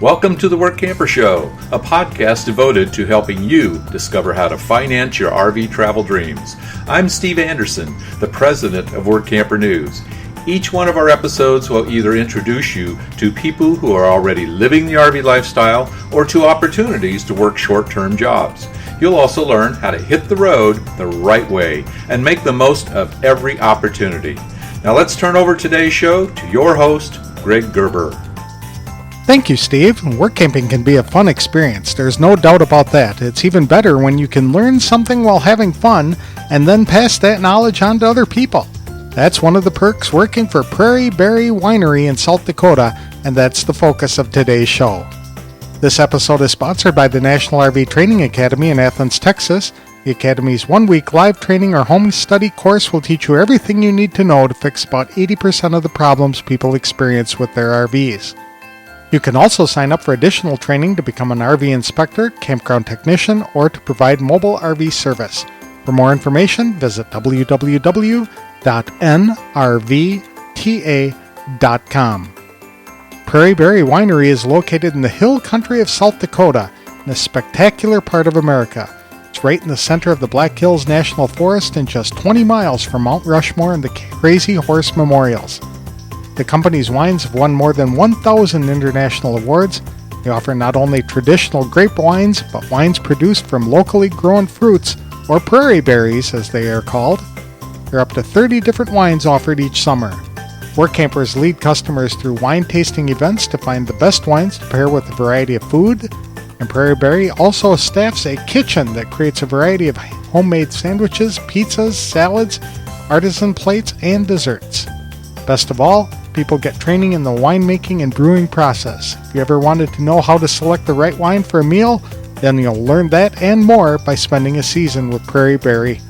Welcome to the Workamper Show, a podcast devoted to helping you discover how to finance your RV travel dreams. I'm Steve Anderson, the president of Workamper News. Each one of our episodes will either introduce you to people who are already living the RV lifestyle or to opportunities to work short-term jobs. You'll also learn how to hit the road the right way and make the most of every opportunity. Now let's turn over today's show to your host, Greg Gerber. Thank you, Steve. Work camping can be a fun experience. There's no doubt about that. It's even better when you can learn something while having fun and then pass that knowledge on to other people. That's one of the perks working for Prairie Berry Winery in South Dakota, and that's the focus of today's show. This episode is sponsored by the National RV Training Academy in Athens, Texas. The Academy's one-week live training or home study course will teach you everything you need to know to fix about 80% of the problems people experience with their RVs. You can also sign up for additional training to become an RV inspector, campground technician, or to provide mobile RV service. For more information, visit www.nrvta.com. Prairie Berry Winery is located in the hill country of South Dakota, in a spectacular part of America. It's right in the center of the Black Hills National Forest and just 20 miles from Mount Rushmore and the Crazy Horse Memorials. The company's wines have won more than 1,000 international awards. They offer not only traditional grape wines, but wines produced from locally grown fruits, or prairie berries as they are called. There are up to 30 different wines offered each summer. Workampers lead customers through wine tasting events to find the best wines to pair with a variety of food, and Prairie Berry also staffs a kitchen that creates a variety of homemade sandwiches, pizzas, salads, artisan plates, and desserts. Best of all, people get training in the winemaking and brewing process. If you ever wanted to know how to select the right wine for a meal, then you'll learn that and more by spending a season with Prairie Berry.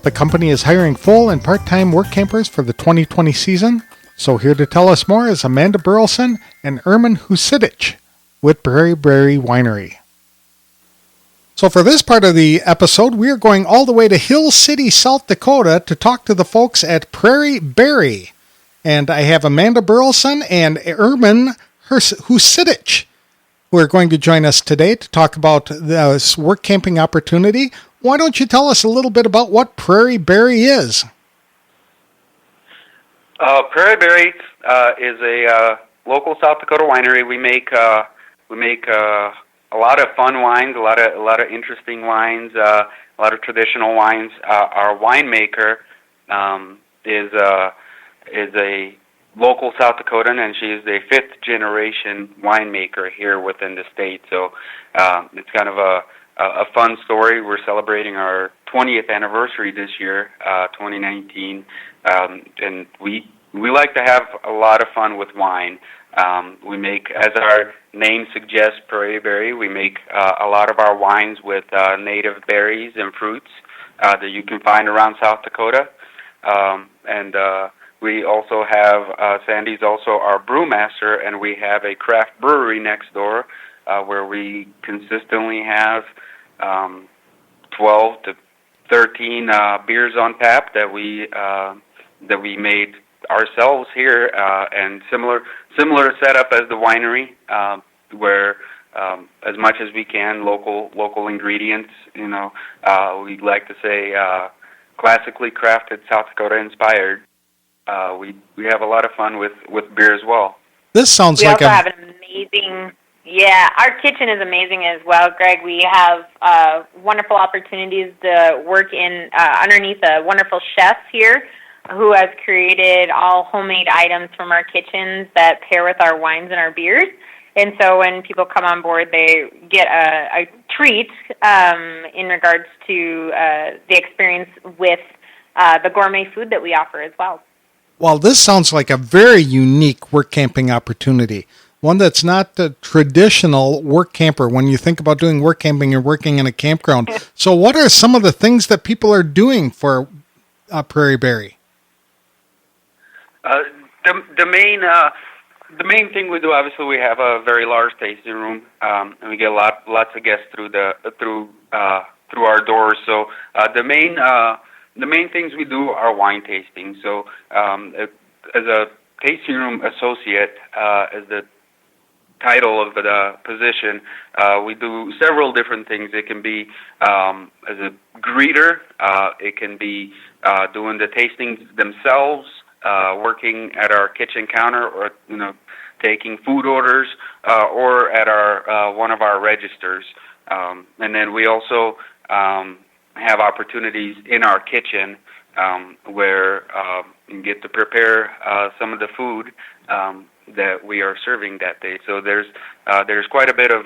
The company is hiring full and part-time work campers for the 2020 season. So here to tell us more is Amanda Burleson and Ermin Husidic with Prairie Berry Winery. So for this part of the episode, we are going all the way to Hill City, South Dakota to talk to the folks at Prairie Berry. And I have Amanda Burleson and Ermin Husidic who are going to join us today to talk about this work camping opportunity. Why don't you tell us a little bit about what Prairie Berry is? Prairie Berry is a local South Dakota winery. We make a lot of fun wines, a lot of interesting wines, a lot of traditional wines. Our winemaker is a local South Dakotan, and she is a fifth-generation winemaker here within the state. So it's kind of a fun story. We're celebrating our 20th anniversary this year, 2019, and we like to have a lot of fun with wine. We make, as our name suggests, Prairie Berry, we make a lot of our wines with native berries and fruits that you can find around South Dakota. And we also have, Sandy's also our brewmaster, and we have a craft brewery next door where we consistently have 12 to 13 beers on tap that we made ourselves here, and similar setup as the winery, where as much as we can local ingredients. You know, we like to say classically crafted, South Dakota inspired. We have a lot of fun with beer as well. This sounds we like also have an amazing. Yeah, our kitchen is amazing as well, Greg. We have wonderful opportunities to work in underneath a wonderful chef here who has created all homemade items from our kitchens that pair with our wines and our beers. And so when people come on board, they get a treat in regards to the experience with the gourmet food that we offer as well. Well, this sounds like a very unique work camping opportunity. One that's not the traditional work camper when you think about doing work camping and working in a campground. So what are some of the things that people are doing for Prairie Berry? The main thing we do, obviously, we have a very large tasting room, and we get lots of guests through our doors. So the main things we do are wine tasting. So as a tasting room associate, as the title of the position, we do several different things. It can be as a greeter. It can be doing the tastings themselves, working at our kitchen counter, or taking food orders, or at our one of our registers. And then we also have opportunities in our kitchen where you get to prepare some of the food that we are serving that day. So there's quite a bit of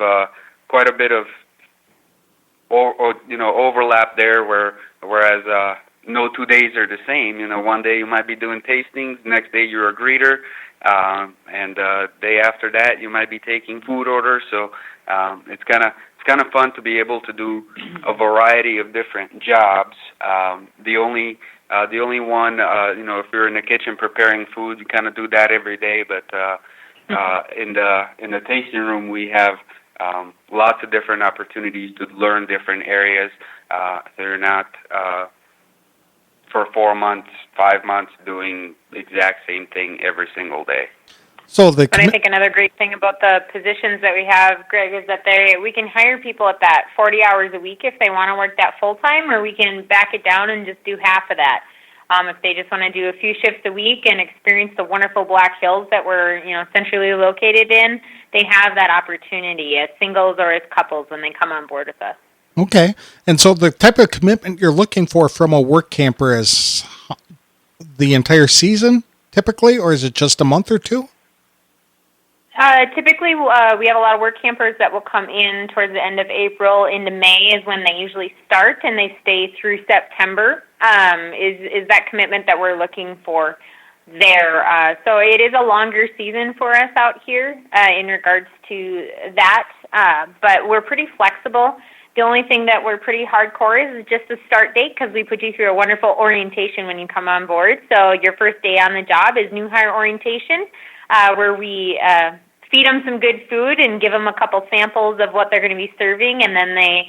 overlap there, whereas no 2 days are the same. One day you might be doing tastings, next day you're a greeter, and day after that you might be taking food orders. So it's kind of fun to be able to do a variety of different jobs. The only one, if you're in the kitchen preparing food, you kind of do that every day. But in the tasting room, we have lots of different opportunities to learn different areas. They're not for 4 months, 5 months doing the exact same thing every single day. So I think another great thing about the positions that we have, Greg, is that we can hire people at that 40 hours a week if they want to work that full time, or we can back it down and just do half of that. If they just want to do a few shifts a week and experience the wonderful Black Hills that we're centrally located in, they have that opportunity as singles or as couples when they come on board with us. Okay. And so the type of commitment you're looking for from a work camper is the entire season, typically, or is it just a month or two? Typically, we have a lot of work campers that will come in towards the end of April into May is when they usually start, and they stay through September. Is that commitment that we're looking for there? So it is a longer season for us out here in regards to that, but we're pretty flexible. The only thing that we're pretty hardcore is just the start date, because we put you through a wonderful orientation when you come on board. So your first day on the job is new hire orientation, where we feed them some good food and give them a couple samples of what they're going to be serving, and then they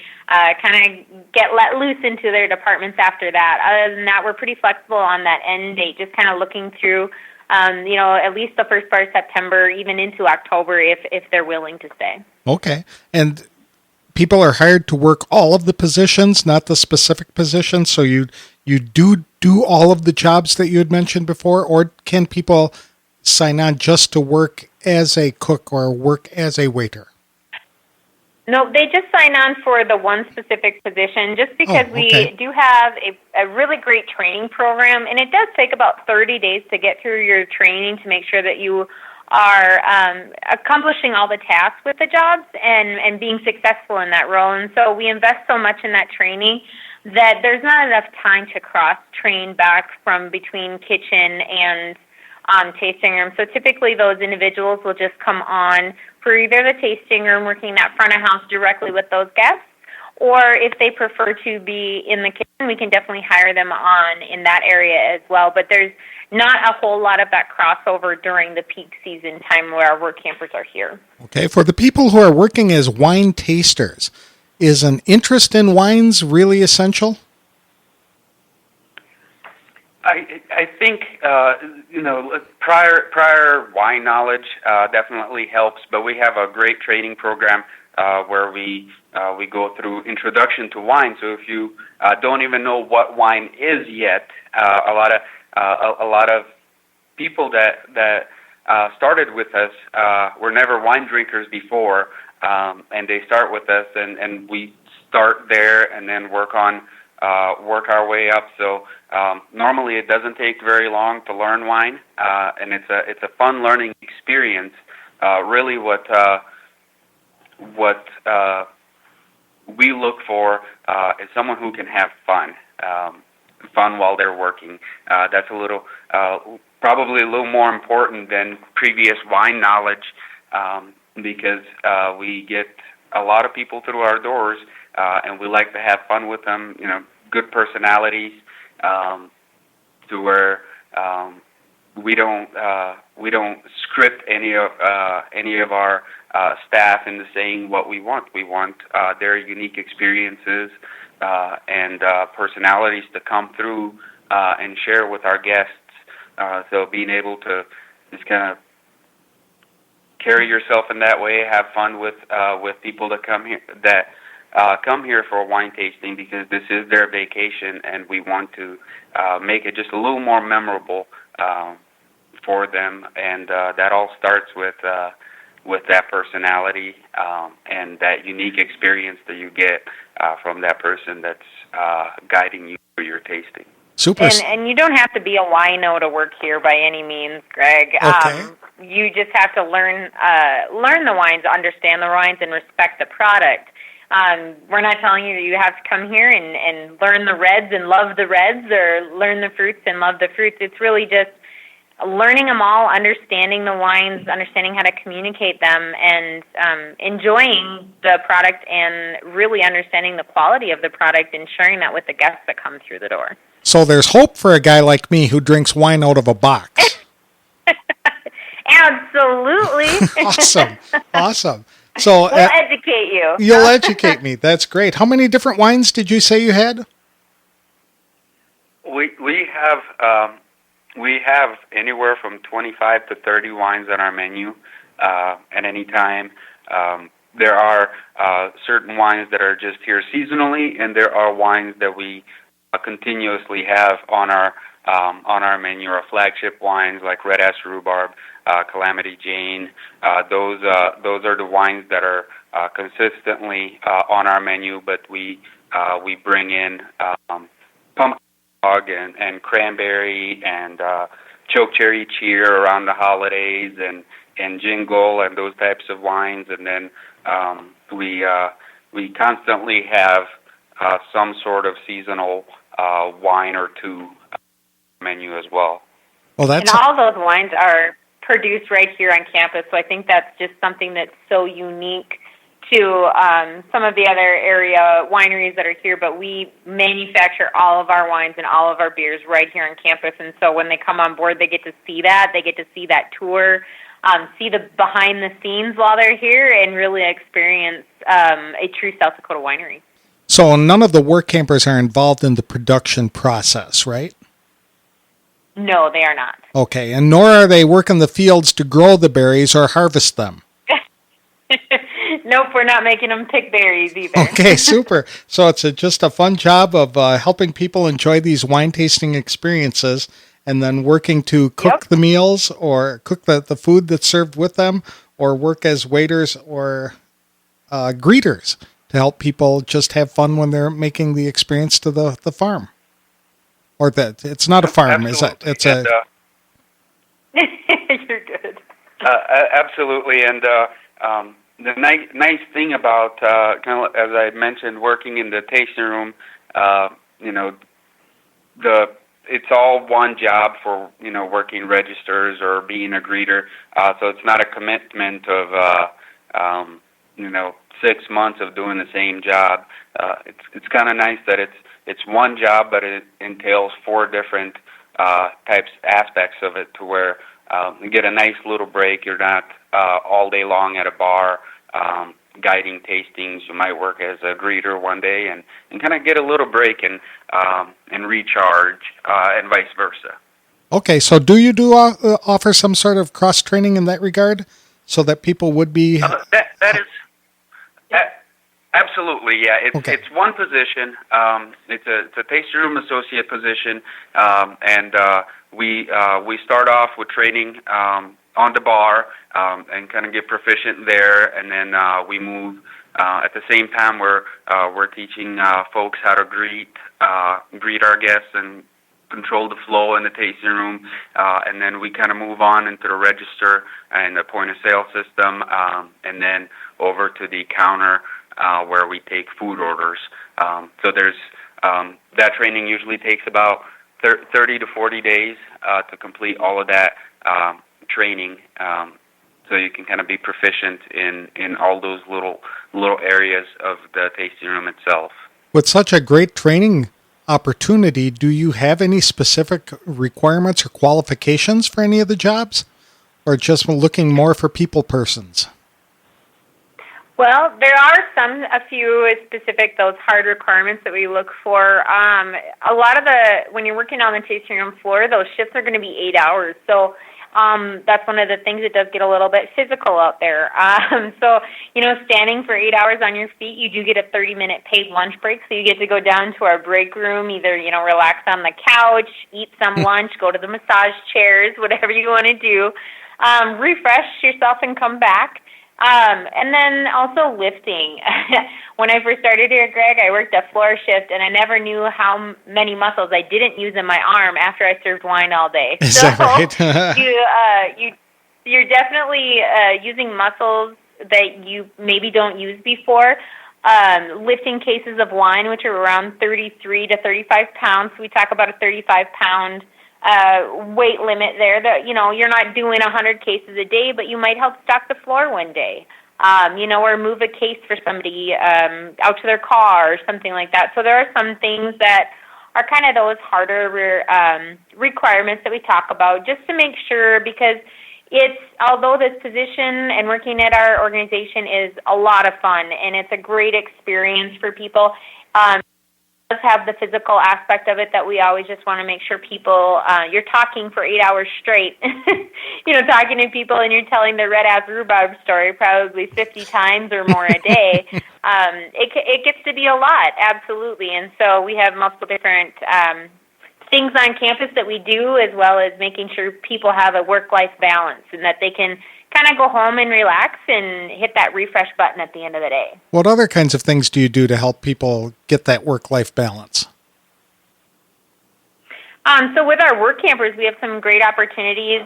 kind of get let loose into their departments after that. Other than that, we're pretty flexible on that end date, just kind of looking through, at least the first part of September, even into October, if they're willing to stay. Okay. And people are hired to work all of the positions, not the specific positions, so you do all of the jobs that you had mentioned before, or can people sign on just to work as a cook or work as a waiter? No, they just sign on for the one specific position, just because we do have a really great training program, and it does take about 30 days to get through your training to make sure that you are accomplishing all the tasks with the jobs and being successful in that role. And so we invest so much in that training that there's not enough time to cross-train back from between kitchen and tasting room. So typically those individuals will just come on for either the tasting room, working that front of house directly with those guests, or if they prefer to be in the kitchen, we can definitely hire them on in that area as well. But there's not a whole lot of that crossover during the peak season time where our work campers are here. Okay, for the people who are working as wine tasters, is an interest in wines really essential? I think prior wine knowledge definitely helps, but we have a great training program where we go through introduction to wine. So if you don't even know what wine is yet, a lot of people that started with us were never wine drinkers before, and they start with us, and we start there and then work our way up. So normally it doesn't take very long to learn wine, and it's a fun learning experience. Really, what we look for is someone who can have fun while they're working. That's probably a little more important than previous wine knowledge, because we get a lot of people through our doors, and we like to have fun with them. Good personalities, to where we don't script any of our staff into saying what we want. We want their unique experiences and personalities to come through and share with our guests. So being able to just kind of carry yourself in that way. Have fun with people that come here for a wine tasting, because this is their vacation, and we want to make it just a little more memorable for them. And that all starts with that personality and that unique experience that you get from that person that's guiding you through your tasting. Super. And you don't have to be a wino to work here by any means, Greg. Okay. You just have to learn the wines, understand the wines, and respect the product. We're not telling you that you have to come here and learn the reds and love the reds, or learn the fruits and love the fruits. It's really just learning them all, understanding the wines, understanding how to communicate them, and enjoying the product, and really understanding the quality of the product and sharing that with the guests that come through the door. So there's hope for a guy like me who drinks wine out of a box. Absolutely. Awesome. So we'll educate you. You'll educate me. That's great. How many different wines did you say you had? We have anywhere from 25 to 30 wines on our menu at any time. There are certain wines that are just here seasonally, and there are wines that we continuously have on our menu. Our flagship wines like Red Ass Rhubarb, Calamity Jane. Those are the wines that are consistently on our menu. But we bring in pumpkin fog and cranberry and choke cherry cheer around the holidays, and jingle and those types of wines. And then we constantly have some sort of seasonal wine or two menu as well. Well, and all those wines are produced right here on campus, so I think that's just something that's so unique to some of the other area wineries that are here, but we manufacture all of our wines and all of our beers right here on campus, and so when they come on board, they get to see that. They get to see that tour, see the behind the scenes while they're here, and really experience a true South Dakota winery. So none of the Workampers are involved in the production process, right? No, they are not. Okay, and nor are they working the fields to grow the berries or harvest them. Nope, we're not making them pick berries either. Okay, super. So it's just a fun job of helping people enjoy these wine tasting experiences, and then working to cook the meals, or cook the food that's served with them, or work as waiters or greeters to help people just have fun when they're making the experience to the farm. Or that it's not a farm, absolutely. Is it? It's a. You're good. Absolutely, and the nice thing about kind of as I mentioned, working in the tasting room, it's all one job for working registers or being a greeter. So it's not a commitment of 6 months of doing the same job. It's kind of nice that it's one job, but it entails 4 different aspects of it, to where you get a nice little break. You're not all day long at a bar guiding tastings. You might work as a greeter one day and kind of get a little break and recharge, and vice versa. Okay, so do you offer some sort of cross training in that regard, so that people would be? That is. Absolutely, yeah. It's one position. It's a tasting room associate position, and we start off with training on the bar and kind of get proficient there, and then we move. At the same time, we're teaching folks how to greet our guests and control the flow in the tasting room, and then we kind of move on into the register and the point of sale system, and then over to the counter. Where we take food orders. So there's that training usually takes about 30 to 40 days to complete all of that training, so you can kind of be proficient in all those little areas of the tasting room itself. With such a great training opportunity, do you have any specific requirements or qualifications for any of the jobs, or just looking more for people persons? Well, there are a few specific, those hard requirements that we look for. A lot of when you're working on the tasting room floor, those shifts are going to be 8 hours. So That's one of the things. It does get a little bit physical out there. So, standing for 8 hours on your feet, you do get a 30-minute paid lunch break. So you get to go down to our break room, either, relax on the couch, eat some lunch, go to the massage chairs, whatever you want to do, refresh yourself and come back. And then also lifting. When I first started here, Greg, I worked a floor shift, and I never knew how many muscles I didn't use in my arm after I served wine all day. Is that right? You're definitely using muscles that you maybe don't use before. Lifting cases of wine, which are around 33 to 35 pounds. We talk about a 35-pound weight limit there. That you're not doing 100 cases a day, but you might help stock the floor one day. Or move a case for somebody out to their car or something like that. So there are some things that are kind of those harder requirements that we talk about, just to make sure, because although this position and working at our organization is a lot of fun and it's a great experience for people, does have the physical aspect of it that we always just want to make sure people, you're talking for 8 hours straight, talking to people, and you're telling the red ass rhubarb story probably 50 times or more a day. It gets to be a lot, absolutely. And so we have multiple different things on campus that we do, as well as making sure people have a work-life balance and that they can kind of go home and relax and hit that refresh button at the end of the day. What other kinds of things do you do to help people get that work-life balance? So with our Workampers, we have some great opportunities.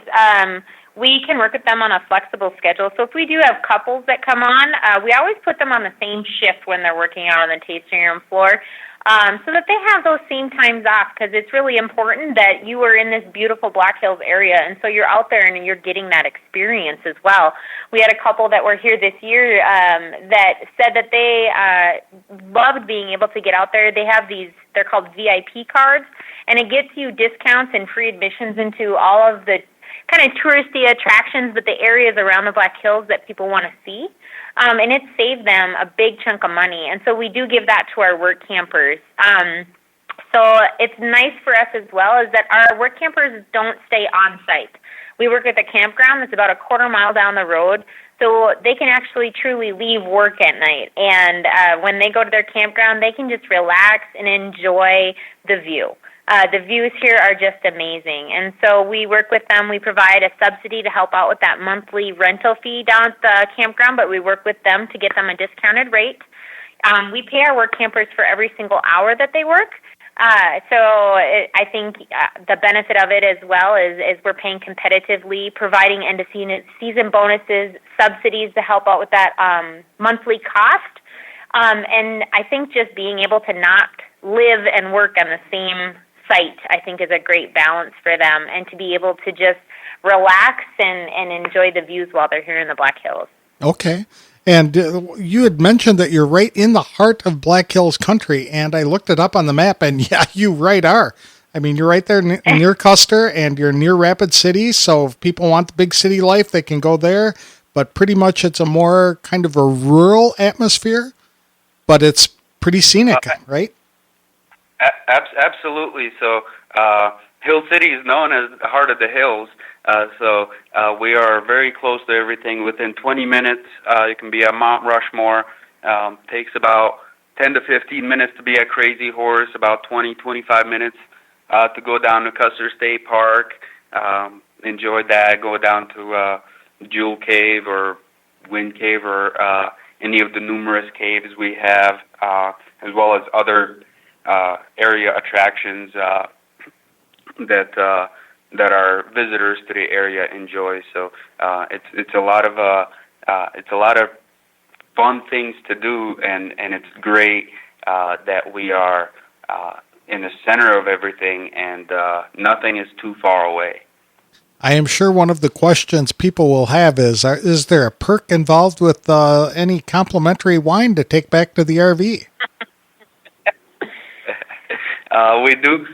We can work with them on a flexible schedule. So if we do have couples that come on, we always put them on the same shift when they're working out on the tasting room floor, so that they have those same times off, because it's really important that you are in this beautiful Black Hills area, and so you're out there and you're getting that experience as well. We had a couple that were here this year that said that they loved being able to get out there. They have they're called VIP cards, and it gets you discounts and free admissions into all of the kind of touristy attractions, but the areas around the Black Hills that people want to see. And it saved them a big chunk of money. And so we do give that to our work campers. So it's nice for us as well is that our work campers don't stay on site. We work at the campground that's about a quarter mile down the road, so they can actually truly leave work at night. And when they go to their campground, they can just relax and enjoy the view. The views here are just amazing. And so we work with them. We provide a subsidy to help out with that monthly rental fee down at the campground, but we work with them to get them a discounted rate. We pay our work campers for every single hour that they work. I think the benefit of it as well is we're paying competitively, providing end-of-season bonuses, subsidies to help out with that monthly cost. And I think just being able to not live and work on the same site, I think, is a great balance for them, and to be able to just relax and enjoy the views while they're here in the Black Hills. Okay. And you had mentioned that you're right in the heart of Black Hills country, and I looked it up on the map, and yeah, you right are. I mean, you're right there near Custer, and you're near Rapid City, so if people want the big city life, they can go there, but pretty much it's a more kind of a rural atmosphere, but it's pretty scenic, right? Absolutely. So Hill City is known as the heart of the hills. So we are very close to everything. Within 20 minutes, it can be at Mount Rushmore. Takes about 10 to 15 minutes to be at Crazy Horse, about 25 minutes to go down to Custer State Park. Enjoy that. Go down to Jewel Cave or Wind Cave or any of the numerous caves we have, as well as other area attractions that our visitors to the area enjoy. So it's a lot of fun things to do, and it's great that we are in the center of everything, and nothing is too far away. I am sure one of the questions people will have is there a perk involved with any complimentary wine to take back to the RV?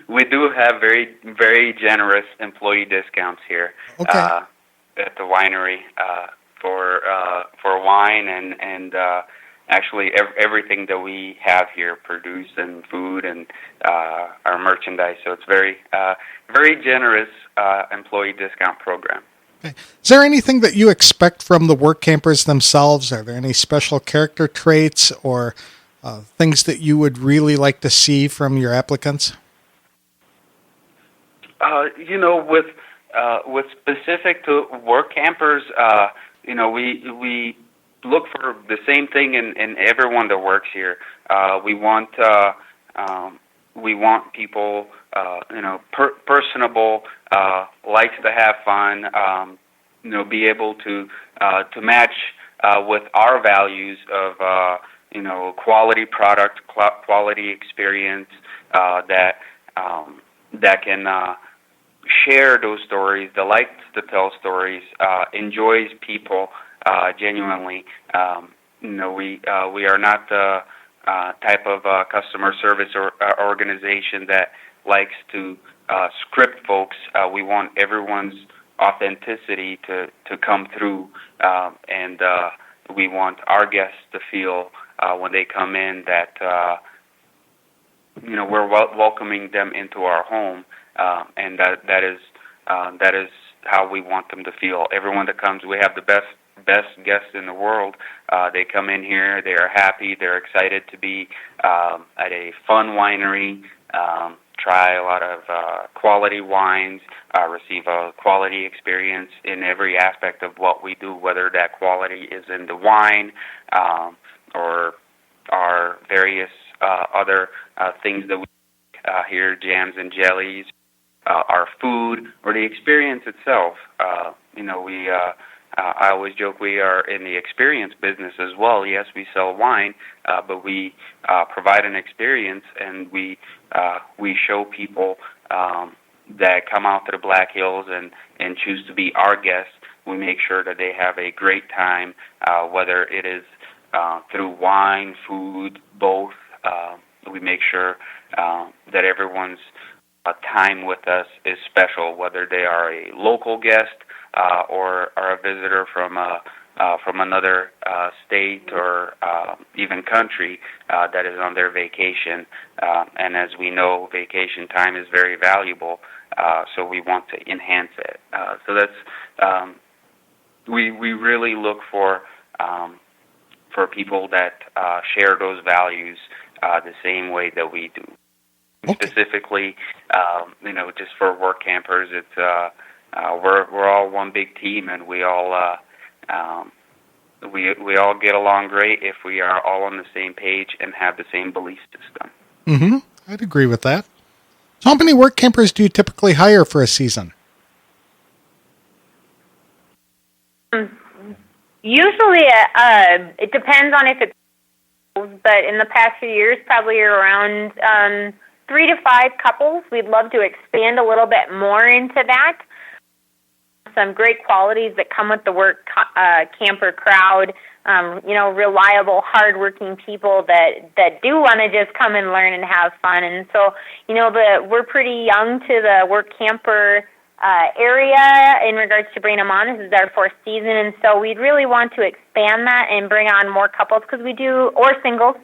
We do have very, very generous employee discounts here at the winery for wine and actually everything that we have here produced, and food and our merchandise. So it's very very generous employee discount program. Okay. Is there anything that you expect from the work campers themselves? Are there any special character traits or things that you would really like to see from your applicants? With specific to work campers, we look for the same thing in everyone that works here. We want people, personable, likes to have fun, be able to match with our values of quality product, quality experience, that can share those stories, that likes to tell stories, enjoys people genuinely. We are not the type of customer service or organization that likes to script folks. We want everyone's authenticity to come through, and we want our guests to feel when they come in that we're welcoming them into our home, and that is how we want them to feel. Everyone that comes, we have the best guests in the world. They come in here, they are happy, they're excited to be at a fun winery, try a lot of quality wines, receive a quality experience in every aspect of what we do, whether that quality is in the wine or our various other things that we here, jams and jellies, our food, or the experience itself. I always joke we are in the experience business as well. Yes, we sell wine, but we provide an experience, and we show people that come out to the Black Hills and choose to be our guests. We make sure that they have a great time, whether it is through wine, food, both. We make sure that everyone's time with us is special, whether they are a local guest or are a visitor from another state or even country that is on their vacation. And as we know, vacation time is very valuable, so we want to enhance it. So that's we really look for people that share those values the same way that we do. Okay. Specifically, just for work campers, it's we're all one big team, and we all we all get along great if we are all on the same page and have the same belief system. Mm-hmm. I'd agree with that. So how many work campers do you typically hire for a season? Usually, it depends on if it's, but in the past few years, probably around 3 to 5 couples. We'd love to expand a little bit more into that. Some great qualities that come with the work camper crowd. Reliable, hardworking people that do want to just come and learn and have fun. And so, we're pretty young to the work camper area in regards to bringing them on. This is our 4th season, and so we'd really want to expand that and bring on more couples or singles.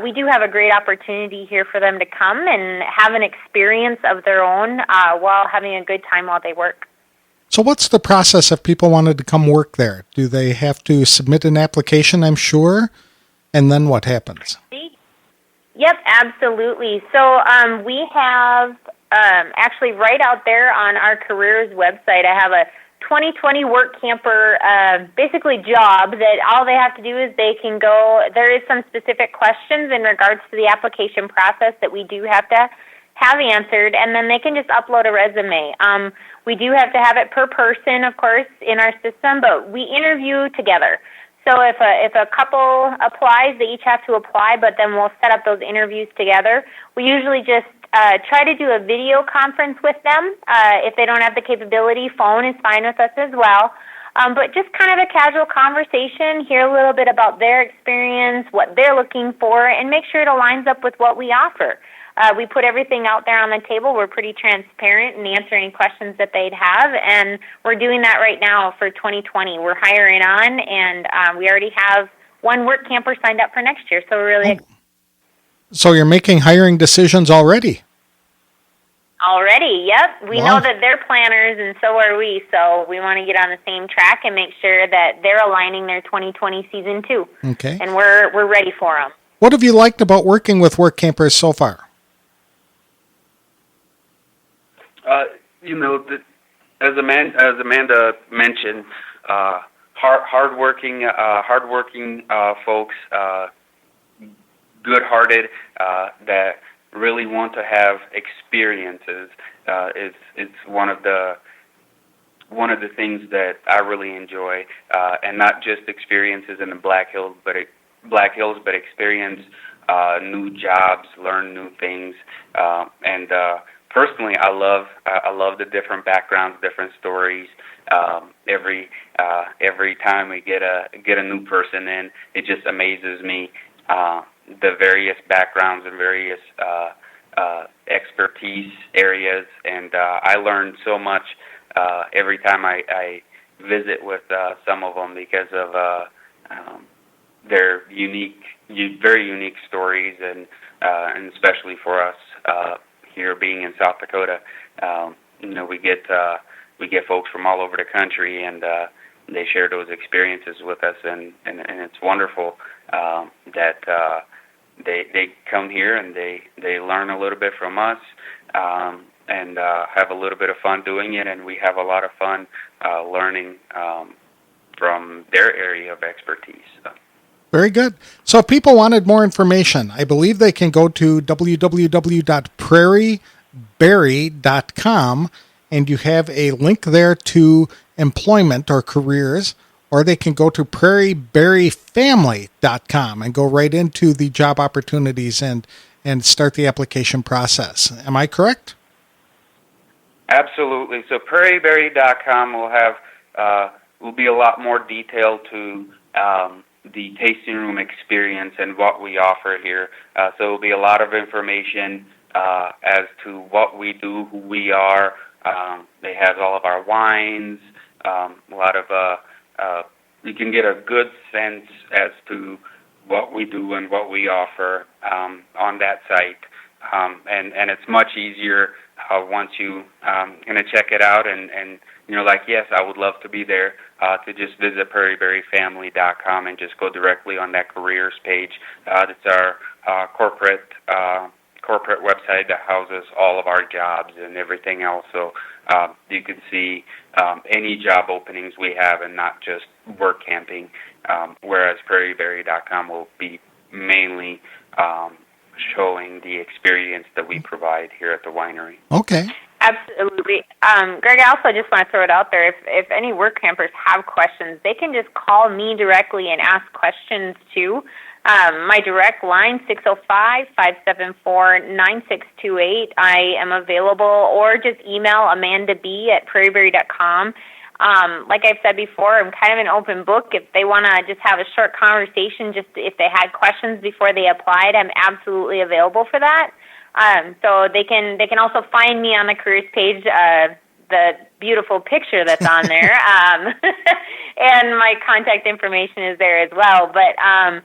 We do have a great opportunity here for them to come and have an experience of their own while having a good time while they work. So what's the process if people wanted to come work there? Do they have to submit an application, I'm sure? And then what happens? Yep, absolutely. So we have actually right out there on our careers website, I have a 2020 work camper basically job that all they have to do is they can go. There is some specific questions in regards to the application process that we do have to have answered, and then they can just upload a resume. We do have to have it per person, of course, in our system, but we interview together. So if a couple applies, they each have to apply, but then we'll set up those interviews together. We usually just try to do a video conference with them. If they don't have the capability, phone is fine with us as well. But just kind of a casual conversation, hear a little bit about their experience, what they're looking for, and make sure it aligns up with what we offer. We put everything out there on the table. We're pretty transparent and answer any questions that they'd have, and we're doing that right now for 2020. We're hiring on, and we already have one work camper signed up for next year, so we're really excited. So you're making hiring decisions already? Already, yep. We Wow. know that they're planners, and so are we. So we want to get on the same track and make sure that they're aligning their 2020 season too. Okay. And we're ready for them. What have you liked about working with Workampers so far? As Amanda mentioned, hardworking folks, good-hearted, that really want to have experiences. It's one of the things that I really enjoy, and not just experiences in the Black Hills, but experience new jobs, learn new things, and personally, I love the different backgrounds, different stories. Every time we get a new person in, it just amazes me, the various backgrounds and various expertise areas, and I learn so much every time I visit with some of them because of their very unique stories, and especially for us here being in South Dakota, we get folks from all over the country, and they share those experiences with us, and it's wonderful that they come here and they learn a little bit from us, and have a little bit of fun doing it, and we have a lot of fun learning from their area of expertise. Very good. So if people wanted more information, I believe they can go to www.prairieberry.com, and you have a link there to employment or careers, or they can go to prairieberryfamily.com and go right into the job opportunities and start the application process. Am I correct? Absolutely. So prairieberry.com will be a lot more detailed to the tasting room experience and what we offer here. So it will be a lot of information as to what we do, who we are. They have all of our wines, a lot of, you can get a good sense as to what we do and what we offer on that site. And it's much easier once you kind of check it out and you're like, yes, I would love to be there, to just visit prairieberryfamily.com and just go directly on that careers page. It's our corporate website that houses all of our jobs and everything else. So you can see any job openings we have and not just work camping, whereas prairieberry.com will be mainly showing the experience that we provide here at the winery. Okay. Absolutely. Greg, I also just want to throw it out there. If any work campers have questions, they can just call me directly and ask questions too. My direct line, 605-574-9628. I am available, or just email Amanda B at prairieberry.com. Like I've said before, I'm kind of an open book. If they want to just have a short conversation, just if they had questions before they applied, I'm absolutely available for that. So they can also find me on the careers page, the beautiful picture that's on there, and my contact information is there as well. But I'm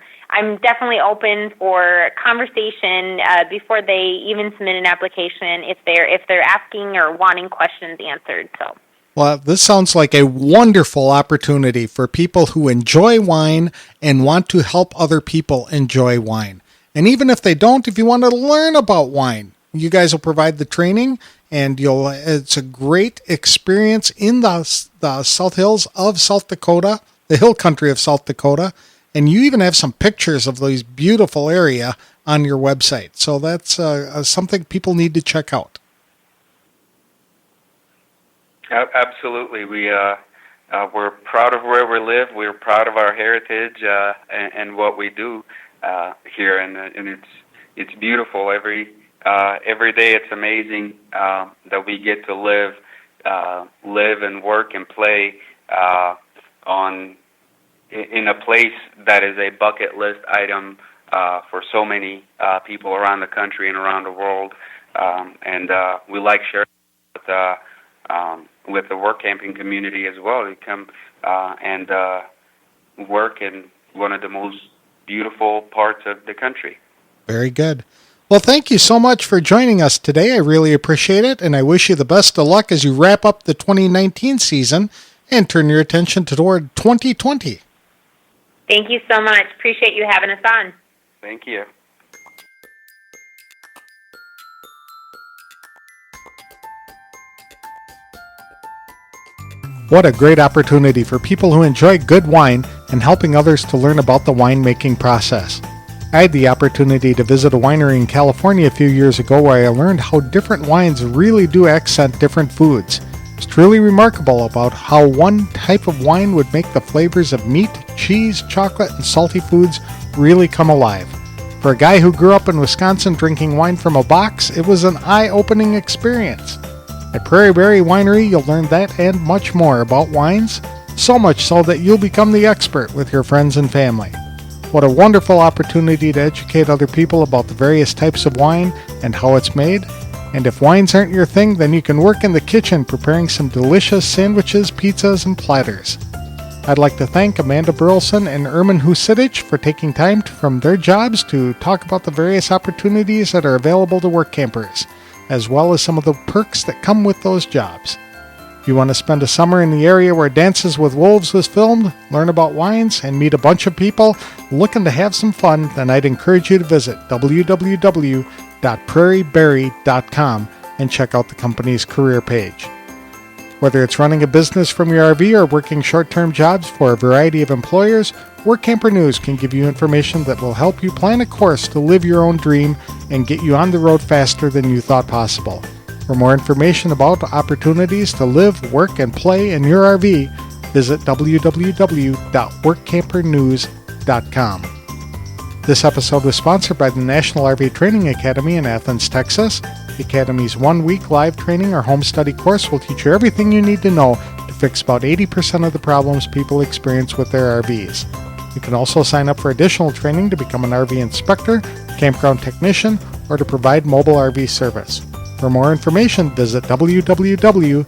definitely open for conversation before they even submit an application if they're asking or wanting questions answered. So. Well, this sounds like a wonderful opportunity for people who enjoy wine and want to help other people enjoy wine. And even if they don't, if you want to learn about wine, you guys will provide the training, and it's a great experience in the South Hills of South Dakota, the hill country of South Dakota. And you even have some pictures of these beautiful area on your website. So that's something people need to check out. Absolutely. We're proud of where we live. We're proud of our heritage and what we do here, and it's beautiful. Every day, it's amazing that we get to live and work and play in a place that is a bucket list item for so many people around the country and around the world, and we like sharing with the work camping community as well. They come and work in one of the most beautiful parts of the country. Very good. Well, thank you so much for joining us today. I really appreciate it, and I wish you the best of luck as you wrap up the 2019 season and turn your attention toward 2020. Thank you so much. Appreciate you having us on. Thank you. What a great opportunity for people who enjoy good wine and helping others to learn about the winemaking process. I had the opportunity to visit a winery in California a few years ago where I learned how different wines really do accent different foods. It's truly remarkable about how one type of wine would make the flavors of meat, cheese, chocolate, and salty foods really come alive. For a guy who grew up in Wisconsin drinking wine from a box, it was an eye-opening experience. At Prairie Berry Winery, you'll learn that and much more about wines, so much so that you'll become the expert with your friends and family. What a wonderful opportunity to educate other people about the various types of wine and how it's made. And if wines aren't your thing, then you can work in the kitchen preparing some delicious sandwiches, pizzas, and platters. I'd like to thank Amanda Burleson and Ermin Husidic for taking time from their jobs to talk about the various opportunities that are available to Workampers, as well as some of the perks that come with those jobs. If you want to spend a summer in the area where Dances with Wolves was filmed, learn about wines, and meet a bunch of people looking to have some fun, then I'd encourage you to visit www.prairieberry.com and check out the company's career page. Whether it's running a business from your RV or working short-term jobs for a variety of employers, Workamper News can give you information that will help you plan a course to live your own dream and get you on the road faster than you thought possible. For more information about opportunities to live, work, and play in your RV, visit www.workampernews.com. This episode was sponsored by the National RV Training Academy in Athens, Texas. The Academy's one-week live training or home study course will teach you everything you need to know to fix about 80% of the problems people experience with their RVs. You can also sign up for additional training to become an RV inspector, campground technician, or to provide mobile RV service. For more information, visit www.nrvta.com.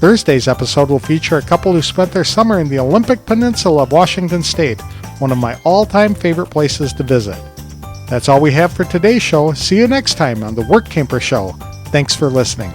Thursday's episode will feature a couple who spent their summer in the Olympic Peninsula of Washington State, one of my all-time favorite places to visit. That's all we have for today's show. See you next time on the Workamper Show. Thanks for listening.